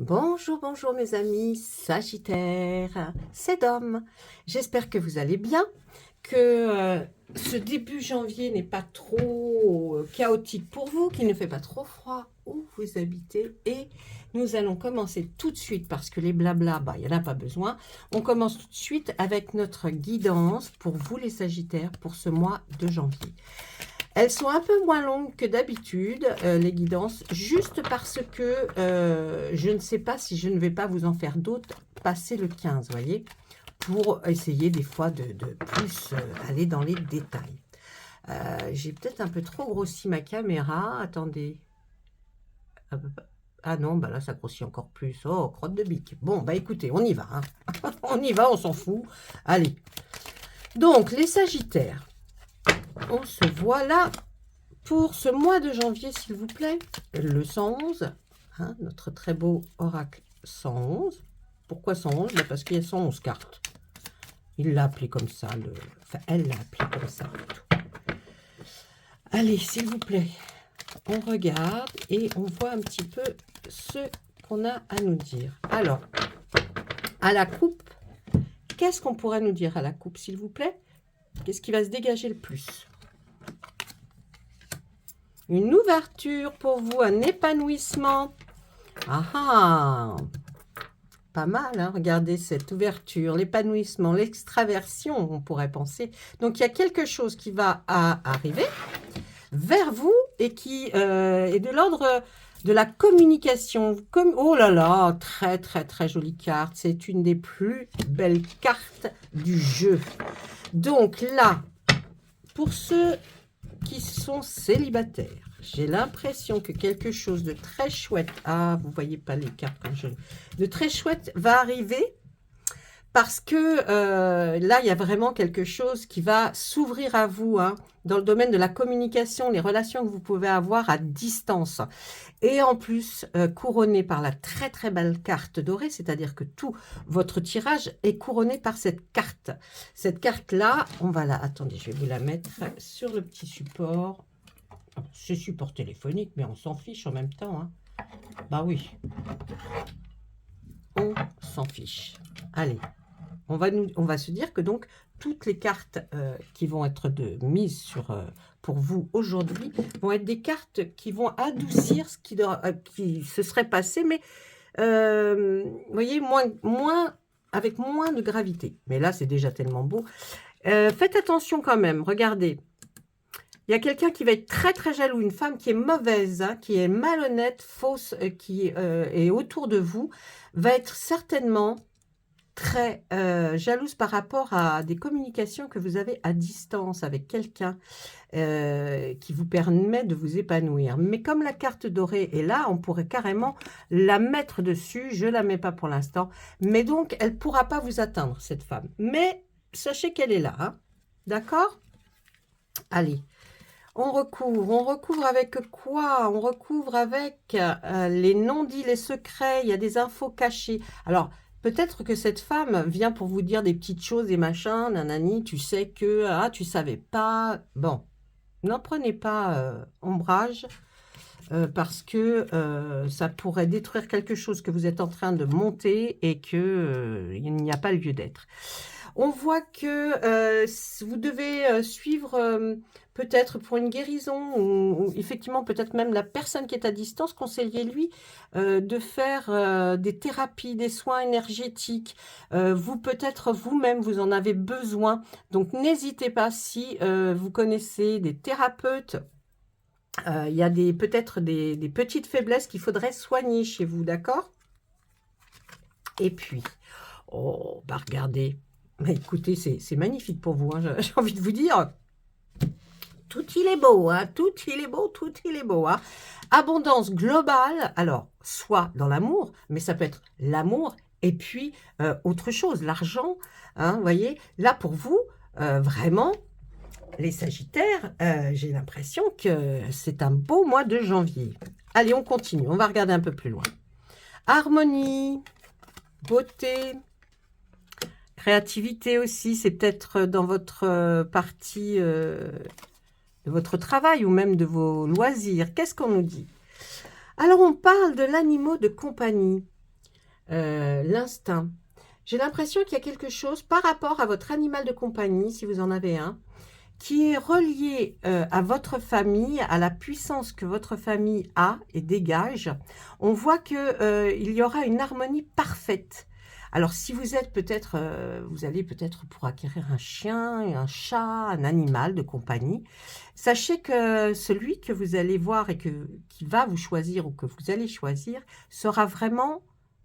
Bonjour, bonjour mes amis Sagittaires, c'est Dom. J'espère que vous allez bien, que ce début janvier n'est pas trop chaotique pour vous, qu'il ne fait pas trop froid où vous habitez. Et nous allons commencer tout de suite, parce que les blabla, il n'y en a pas besoin. On commence tout de suite avec notre guidance pour vous les Sagittaires pour ce mois de janvier. Elles sont un peu moins longues que d'habitude, les guidances, juste parce que je ne sais pas si je ne vais pas vous en faire d'autres passer le 15, voyez, pour essayer des fois de plus aller dans les détails. J'ai peut-être un peu trop grossi ma caméra, attendez. Ah non, bah là ça grossit encore plus. Oh, crotte de bique. Bon, bah écoutez, on y va. Hein. On y va, on s'en fout. Allez. Donc, les Sagittaires, on se voit là. Pour ce mois de janvier, s'il vous plaît, le 111, hein, notre très beau oracle 111. Pourquoi 111? Parce qu'il y a 111 cartes. Il l'a appelé comme ça, enfin elle l'a appelé comme ça. Allez, s'il vous plaît, on regarde et on voit un petit peu ce qu'on a à nous dire. Alors, à la coupe, qu'est-ce qu'on pourrait nous dire à la coupe, s'il vous plaît? Qu'est-ce qui va se dégager le plus? Une ouverture pour vous, un épanouissement. Ah ah, pas mal, hein, regardez cette ouverture, l'épanouissement, l'extraversion, on pourrait penser. Donc, il y a quelque chose qui va arriver vers vous et qui est de l'ordre de la communication. Oh là là, très, très, très jolie carte. C'est une des plus belles cartes du jeu. Donc là, pour ceux qui sont célibataires, j'ai l'impression que quelque chose de très chouette, ah, vous voyez pas les cartes comme je... de très chouette va arriver, parce que là, il y a vraiment quelque chose qui va s'ouvrir à vous, hein, dans le domaine de la communication, les relations que vous pouvez avoir à distance. Et en plus, couronné par la très très belle carte dorée, c'est-à-dire que tout votre tirage est couronné par cette carte. Cette carte-là, on va la... Attendez, je vais vous la mettre sur le petit support. C'est support téléphonique, mais on s'en fiche en même temps. Hein. Bah oui. On s'en fiche. Allez. On va se dire que donc toutes les cartes qui vont être mises sur, pour vous aujourd'hui vont être des cartes qui vont adoucir ce qui se serait passé, mais vous voyez, avec moins de gravité. Mais là, c'est déjà tellement beau. Faites attention quand même, regardez. Il y a quelqu'un qui va être très très jaloux, une femme qui est mauvaise, hein, qui est malhonnête, fausse, qui est autour de vous, va être certainement très jalouse par rapport à des communications que vous avez à distance avec quelqu'un qui vous permet de vous épanouir. Mais comme la carte dorée est là, on pourrait carrément la mettre dessus. Je ne la mets pas pour l'instant. Mais donc, elle ne pourra pas vous atteindre, cette femme. Mais sachez qu'elle est là. Hein. D'accord? Allez. On recouvre avec quoi? On recouvre avec les non-dits, les secrets, il y a des infos cachées. Alors, peut-être que cette femme vient pour vous dire des petites choses, des machins, nanani, tu sais que, ah, tu savais pas. Bon, n'en prenez pas ombrage, parce que ça pourrait détruire quelque chose que vous êtes en train de monter et que il n'y a pas lieu d'être. On voit que vous devez suivre peut-être pour une guérison ou effectivement peut-être même la personne qui est à distance, conseillez-lui de faire des thérapies, des soins énergétiques. Vous peut-être vous-même, vous en avez besoin. Donc n'hésitez pas si vous connaissez des thérapeutes. Il y a peut-être des petites faiblesses qu'il faudrait soigner chez vous, d'accord? Et puis, oh, bah regardez. Mais écoutez, c'est magnifique pour vous, hein, j'ai envie de vous dire. Tout il est beau, hein, tout il est beau, tout il est beau. Hein. Abondance globale, alors, soit dans l'amour, mais ça peut être l'amour et puis autre chose, l'argent. Hein, vous voyez, là pour vous, vraiment, les Sagittaires, j'ai l'impression que c'est un beau mois de janvier. Allez, on continue, on va regarder un peu plus loin. Harmonie, beauté, créativité aussi, c'est peut-être dans votre partie de votre travail ou même de vos loisirs. Qu'est-ce qu'on nous dit? Alors, on parle de l'animal de compagnie. l'instinct. J'ai l'impression qu'il y a quelque chose par rapport à votre animal de compagnie, si vous en avez un, qui est relié à votre famille, à la puissance que votre famille a et dégage. On voit que il y aura une harmonie parfaite. Alors, si vous êtes peut-être, vous allez peut-être pour acquérir un chien, un chat, un animal de compagnie, sachez que celui que vous allez voir et qui va vous choisir ou que vous allez choisir sera vraiment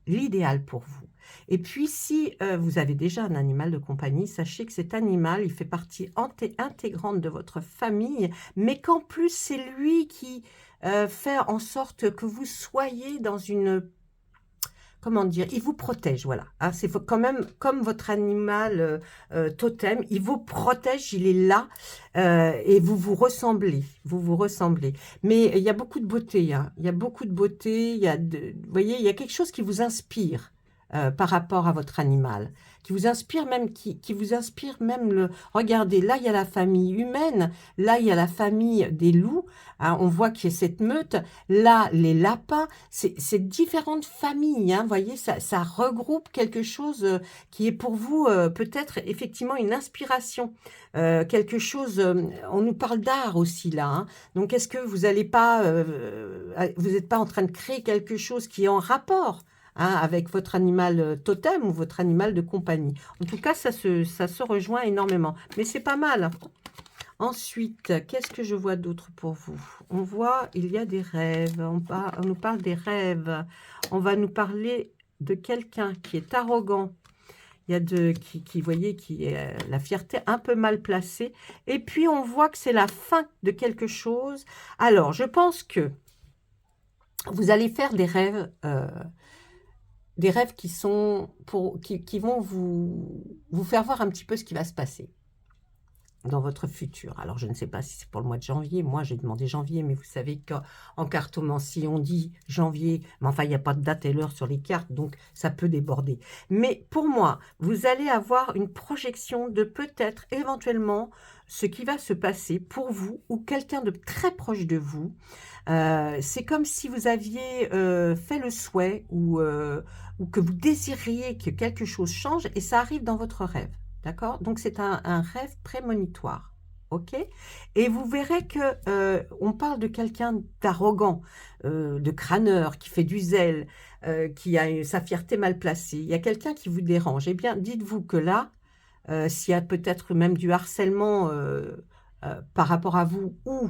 l'idéal pour vous. Et puis, si vous avez déjà un animal de compagnie, sachez que cet animal, il fait partie intégrante de votre famille, mais qu'en plus, c'est lui qui fait en sorte que vous soyez dans une... Comment dire? Il vous protège, voilà. Hein, c'est quand même comme votre animal totem, il vous protège, il est là et vous vous ressemblez, vous vous ressemblez. Mais il y a beaucoup de beauté, hein. Il y a beaucoup de beauté, vous voyez, il y a quelque chose qui vous inspire par rapport à votre animal, qui vous inspire même, qui vous inspire même le... Regardez, là, il y a la famille humaine, là, il y a la famille des loups, hein, on voit qu'il y a cette meute, là, les lapins, c'est différentes familles, hein, vous voyez, ça regroupe quelque chose qui est pour vous peut-être effectivement une inspiration, quelque chose, on nous parle d'art aussi là, hein, donc est-ce que vous n'allez pas, vous n'êtes pas en train de créer quelque chose qui est en rapport hein, avec votre animal totem ou votre animal de compagnie. En tout cas, ça se rejoint énormément. Mais c'est pas mal. Ensuite, qu'est-ce que je vois d'autre pour vous? On voit, il y a des rêves. On nous parle des rêves. On va nous parler de quelqu'un qui est arrogant. Il y a qui voyez, qui est la fierté un peu mal placée. Et puis, on voit que c'est la fin de quelque chose. Alors, je pense que vous allez faire des rêves qui sont qui vont vous faire voir un petit peu ce qui va se passer dans votre futur. Alors, je ne sais pas si c'est pour le mois de janvier. Moi, j'ai demandé janvier, mais vous savez qu'en cartomancie, on dit janvier. Mais enfin, il n'y a pas de date et l'heure sur les cartes, donc ça peut déborder. Mais pour moi, vous allez avoir une projection de peut-être, éventuellement, ce qui va se passer pour vous ou quelqu'un de très proche de vous. C'est comme si vous aviez fait le souhait ou que vous désiriez que quelque chose change et ça arrive dans votre rêve. D'accord? Donc, c'est un rêve prémonitoire. OK? Et vous verrez que on parle de quelqu'un d'arrogant, de crâneur, qui fait du zèle, qui a sa fierté mal placée. Il y a quelqu'un qui vous dérange. Eh bien, dites-vous que là, s'il y a peut-être même du harcèlement par rapport à vous ou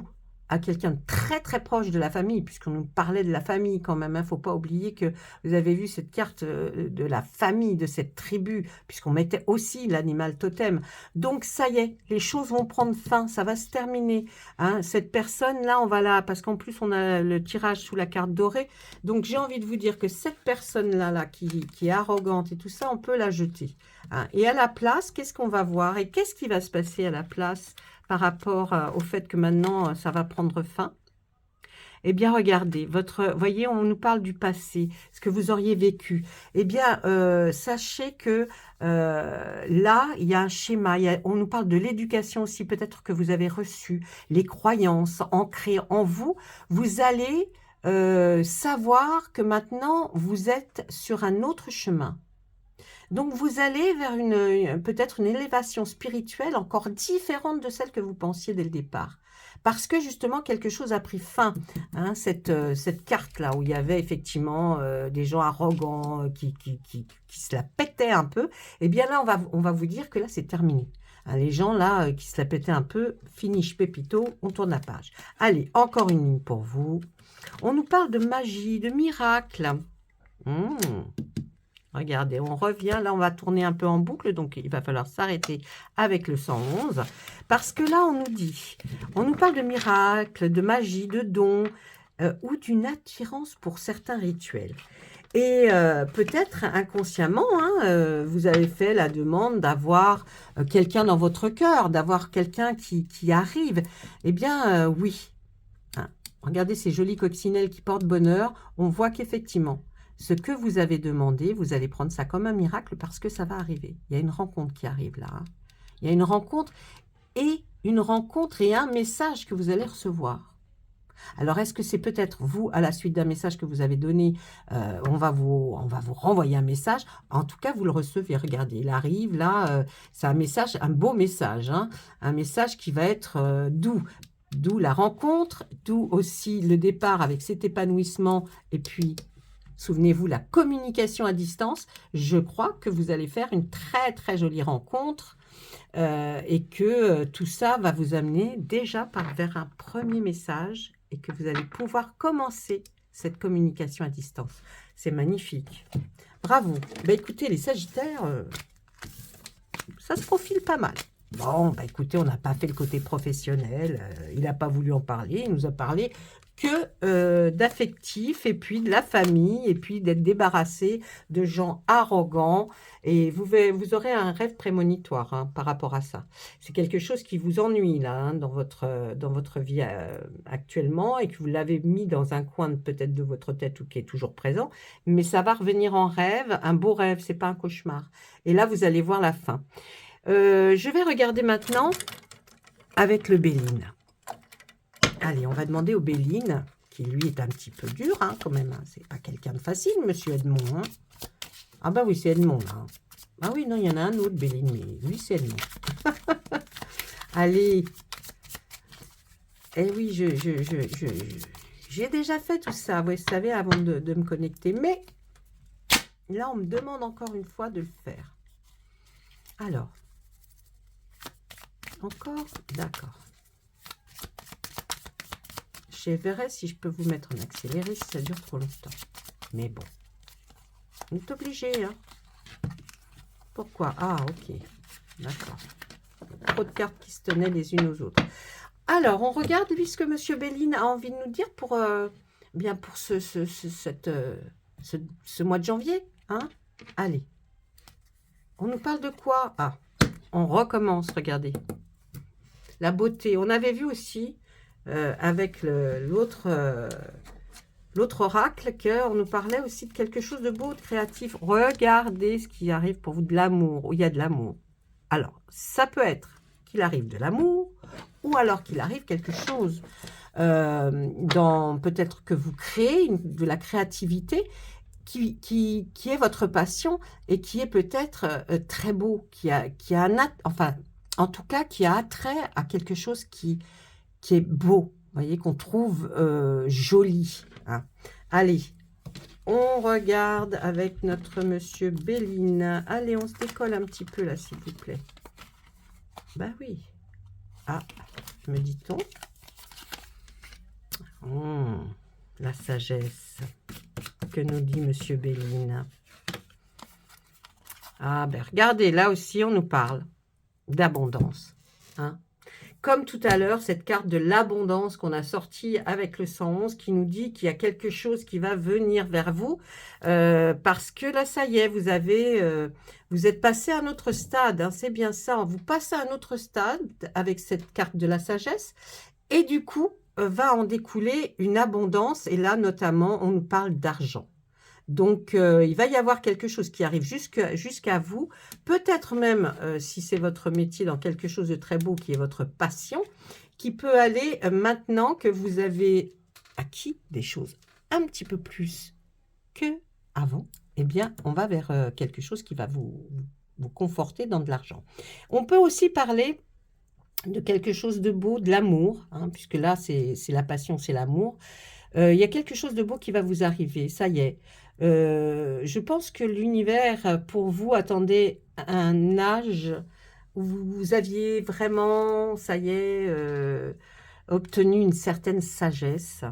à quelqu'un de très très proche de la famille, puisqu'on nous parlait de la famille quand même, il ne faut pas oublier que vous avez vu cette carte de la famille, de cette tribu, puisqu'on mettait aussi l'animal totem. Donc ça y est, les choses vont prendre fin, ça va se terminer. Hein. Cette personne-là, on va là, parce qu'en plus on a le tirage sous la carte dorée, donc j'ai envie de vous dire que cette personne-là qui est arrogante et tout ça, on peut la jeter. Hein. Et à la place, qu'est-ce qu'on va voir et qu'est-ce qui va se passer à la place par rapport au fait que maintenant, ça va prendre fin? Eh bien, regardez, voyez, on nous parle du passé, ce que vous auriez vécu. Eh bien, sachez que là, il y a un schéma, on nous parle de l'éducation aussi, peut-être que vous avez reçu, les croyances ancrées en vous. Vous allez savoir que maintenant, vous êtes sur un autre chemin. Donc, vous allez vers peut-être une élévation spirituelle encore différente de celle que vous pensiez dès le départ. Parce que justement, quelque chose a pris fin. Hein, cette carte-là, où il y avait effectivement des gens arrogants qui se la pétaient un peu, eh bien là, on va vous dire que là, c'est terminé. Hein, les gens là qui se la pétaient un peu, finish pépito, on tourne la page. Allez, encore une ligne pour vous. On nous parle de magie, de miracle. Regardez, on revient, là on va tourner un peu en boucle, donc il va falloir s'arrêter avec le 111, parce que là on nous parle de miracles, de magie, de dons, ou d'une attirance pour certains rituels. Et peut-être inconsciemment, hein, vous avez fait la demande d'avoir quelqu'un dans votre cœur, d'avoir quelqu'un qui arrive. Eh bien, oui. Hein. Regardez ces jolies coccinelles qui portent bonheur, on voit qu'effectivement, ce que vous avez demandé, vous allez prendre ça comme un miracle parce que ça va arriver. Il y a une rencontre qui arrive là. Hein. Il y a une rencontre et un message que vous allez recevoir. Alors, est-ce que c'est peut-être vous, à la suite d'un message que vous avez donné, on va vous renvoyer un message. En tout cas, vous le recevez. Regardez, il arrive là, c'est un message, un beau message, hein, un message qui va être doux. D'où la rencontre, d'où aussi le départ avec cet épanouissement et puis souvenez-vous, la communication à distance. Je crois que vous allez faire une très, très jolie rencontre et que tout ça va vous amener déjà vers un premier message et que vous allez pouvoir commencer cette communication à distance. C'est magnifique. Bravo. Bah, écoutez, les Sagittaires, ça se profile pas mal. Bon, bah écoutez, on n'a pas fait le côté professionnel. Il n'a pas voulu en parler. Il nous a parlé que d'affectif et puis de la famille et puis d'être débarrassé de gens arrogants. Et vous aurez un rêve prémonitoire hein, par rapport à ça. C'est quelque chose qui vous ennuie là hein, dans votre vie actuellement et que vous l'avez mis dans un coin peut-être de votre tête ou qui est toujours présent. Mais ça va revenir en rêve, un beau rêve, c'est pas un cauchemar. Et là, vous allez voir la fin. Je vais regarder maintenant avec le Béline. Allez, on va demander au Béline, qui lui est un petit peu dur hein, quand même. Hein. C'est pas quelqu'un de facile, monsieur Edmond. Hein. Ah bah oui, c'est Edmond là. Hein. Ah oui, non, il y en a un autre Béline, mais lui c'est Edmond. Allez. Eh oui, j'ai déjà fait tout ça, vous savez, avant de me connecter. Mais là, on me demande encore une fois de le faire. Alors. Encore? D'accord. Je verrai si je peux vous mettre en accéléré si ça dure trop longtemps. Mais bon. On est obligé, hein. Pourquoi? Ah, ok. D'accord. Trop de cartes qui se tenaient les unes aux autres. Alors, on regarde lui ce que M. Béline a envie de nous dire pour, bien pour ce mois de janvier. Hein. Allez. On nous parle de quoi? Ah, on recommence, regardez. La beauté. On avait vu aussi avec l'autre oracle qu'on nous parlait aussi de quelque chose de beau, de créatif. Regardez ce qui arrive pour vous, de l'amour, où il y a de l'amour. Alors, ça peut être qu'il arrive de l'amour ou alors qu'il arrive quelque chose peut-être que vous créez de la créativité qui est votre passion et qui est peut-être très beau, qui a enfin, en tout cas, qui a attrait à quelque chose qui est beau, vous voyez, qu'on trouve joli. Hein. Allez, on regarde avec notre monsieur Béline. Allez, on se décolle un petit peu là, s'il vous plaît. Ben oui. Ah, me dit-on. La sagesse que nous dit monsieur Béline. Ah, ben regardez, là aussi, on nous parle d'abondance. Hein. Comme tout à l'heure, cette carte de l'abondance qu'on a sortie avec le 111 qui nous dit qu'il y a quelque chose qui va venir vers vous parce que là, ça y est, vous êtes passé à un autre stade. Hein, c'est bien ça, vous passez à un autre stade avec cette carte de la sagesse et du coup, va en découler une abondance et là, notamment, on nous parle d'argent. Donc, il va y avoir quelque chose qui arrive jusqu'à vous. Peut-être même, si c'est votre métier, dans quelque chose de très beau qui est votre passion, qui peut aller maintenant que vous avez acquis des choses un petit peu plus qu'avant. Eh bien, on va vers quelque chose qui va vous conforter dans de l'argent. On peut aussi parler de quelque chose de beau, de l'amour, hein, puisque là, c'est la passion, c'est l'amour. Il y a quelque chose de beau qui va vous arriver, ça y est. Je pense que l'univers, pour vous, attendait un âge où vous aviez vraiment, ça y est, obtenu une certaine sagesse.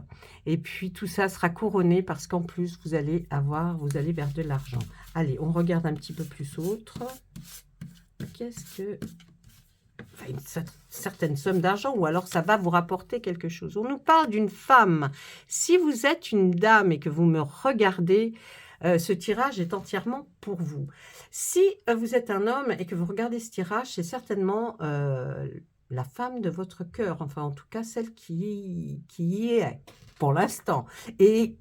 Et puis, tout ça sera couronné parce qu'en plus, vous allez vers de l'argent. Allez, on regarde un petit peu plus autre. Qu'est-ce que... Enfin, une certaine somme d'argent, ou alors ça va vous rapporter quelque chose. On nous parle d'une femme. Si vous êtes une dame et que vous me regardez, ce tirage est entièrement pour vous. Si vous êtes un homme et que vous regardez ce tirage, c'est certainement la femme de votre cœur, enfin en tout cas celle qui y est pour l'instant, et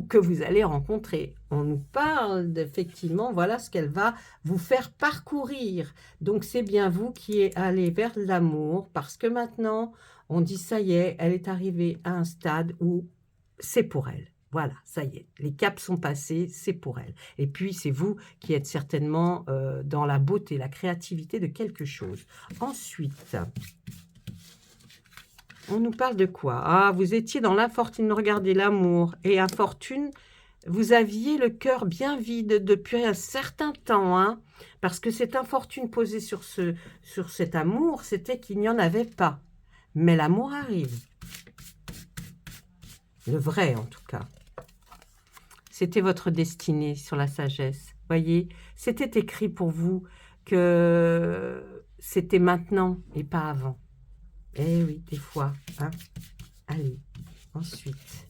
que vous allez rencontrer. On nous parle d'effectivement, voilà ce qu'elle va vous faire parcourir. Donc c'est bien vous qui allez vers l'amour, parce que maintenant, On dit, ça y est, elle est arrivée à un stade où c'est pour elle. Voilà, ça y est, les caps sont passés, c'est pour elle. Et puis, c'est vous qui êtes certainement dans la beauté, la créativité de quelque chose. Ensuite, on nous parle de quoi? Ah, vous étiez dans l'infortune, regardez, l'amour et infortune. Vous aviez le cœur bien vide depuis un certain temps, hein, parce que cette infortune posée sur cet amour, c'était qu'il n'y en avait pas. Mais l'amour arrive. Le vrai, en tout cas. C'était votre destinée sur la sagesse. Voyez, c'était écrit pour vous que c'était maintenant et pas avant. Eh oui, des fois. Hein. Allez, ensuite.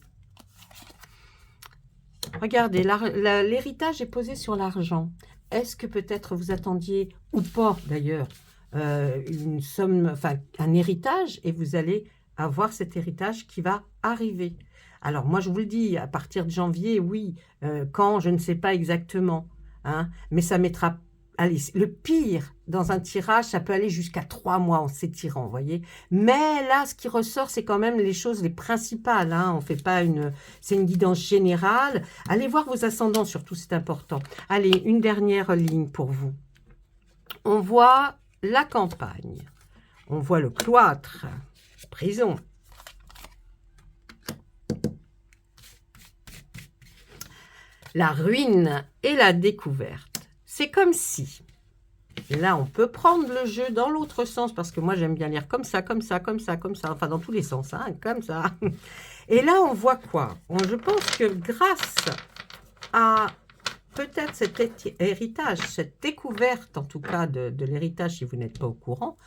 Regardez, l'héritage est posé sur l'argent. Est-ce que peut-être vous attendiez, ou pas d'ailleurs, une somme, enfin un héritage, et vous allez avoir cet héritage qui va arriver. Alors moi je vous le dis, à partir de janvier, oui, quand, je ne sais pas exactement, hein, mais ça mettra, allez, le pire dans un tirage, ça peut aller jusqu'à 3 mois en s'étirant, vous voyez. Mais là, ce qui ressort, c'est quand même les choses les principales, hein. On fait pas c'est une guidance générale. Allez voir vos ascendants, surtout, c'est important. Allez, une dernière ligne pour vous. On voit la campagne, on voit le cloître, prison. La ruine et la découverte. C'est comme si, là on peut prendre le jeu dans l'autre sens, parce que moi j'aime bien lire comme ça, comme ça, comme ça, comme ça, enfin dans tous les sens, hein, comme ça. Et là on voit quoi? Je pense que grâce à peut-être cet héritage, cette découverte en tout cas de l'héritage, si vous n'êtes pas au courant,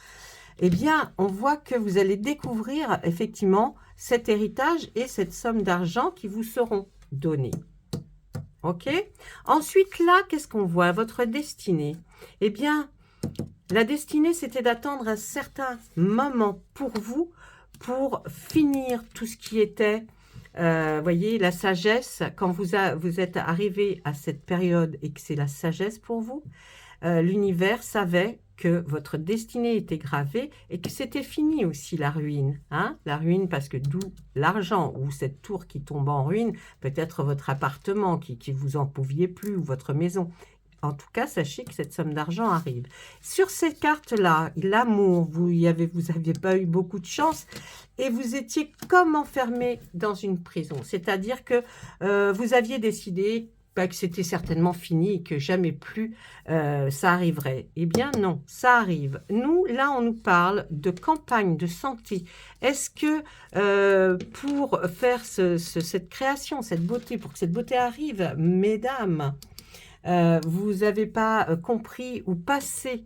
eh bien on voit que vous allez découvrir effectivement cet héritage et cette somme d'argent qui vous seront donnés. Ok. Ensuite, là, qu'est-ce qu'on voit? Votre destinée. Eh bien, la destinée, c'était d'attendre un certain moment pour vous, pour finir tout ce qui était, voyez, la sagesse. Quand vous êtes arrivé à cette période et que c'est la sagesse pour vous, l'univers savait que votre destinée était gravée et que c'était fini aussi la ruine. Hein, la ruine, parce que d'où l'argent, ou cette tour qui tombe en ruine, peut-être votre appartement qui vous en pouviez plus, ou votre maison. En tout cas, sachez que cette somme d'argent arrive. Sur ces cartes-là, l'amour, vous n'aviez pas eu beaucoup de chance et vous étiez comme enfermé dans une prison. C'est-à-dire que vous aviez décidé que c'était certainement fini et que jamais plus ça arriverait. Eh bien non, ça arrive. Nous, là, on nous parle de campagne de santé. Est-ce que pour faire cette création, cette beauté, pour que cette beauté arrive, mesdames, vous n'avez pas compris ou passé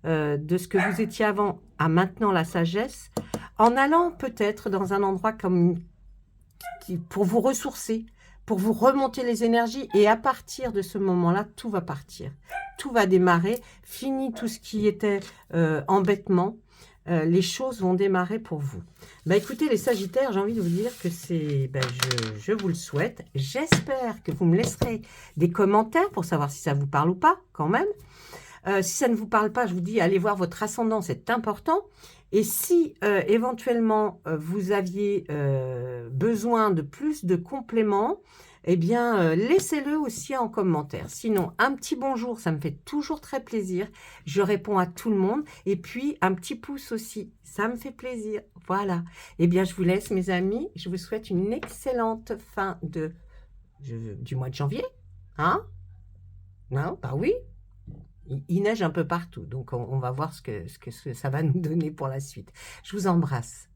de ce que vous étiez avant à maintenant la sagesse, en allant peut-être dans un endroit comme pour vous ressourcer, pour vous remonter les énergies, et à partir de ce moment-là, tout va partir. Tout va démarrer, fini tout ce qui était embêtement, les choses vont démarrer pour vous. Bah, écoutez, les Sagittaires, j'ai envie de vous dire que c'est, je vous le souhaite. J'espère que vous me laisserez des commentaires pour savoir si ça vous parle ou pas, quand même. Si ça ne vous parle pas, je vous dis, allez voir votre ascendant, c'est important. Et si éventuellement vous aviez besoin de plus de compléments, eh bien laissez-le aussi en commentaire. Sinon, un petit bonjour, ça me fait toujours très plaisir. Je réponds à tout le monde. Et puis, un petit pouce aussi, ça me fait plaisir. Voilà. Eh bien, je vous laisse, mes amis. Je vous souhaite une excellente fin du mois de janvier. Hein? Non? Bah oui. Il neige un peu partout, donc on va voir ce que ça va nous donner pour la suite. Je vous embrasse.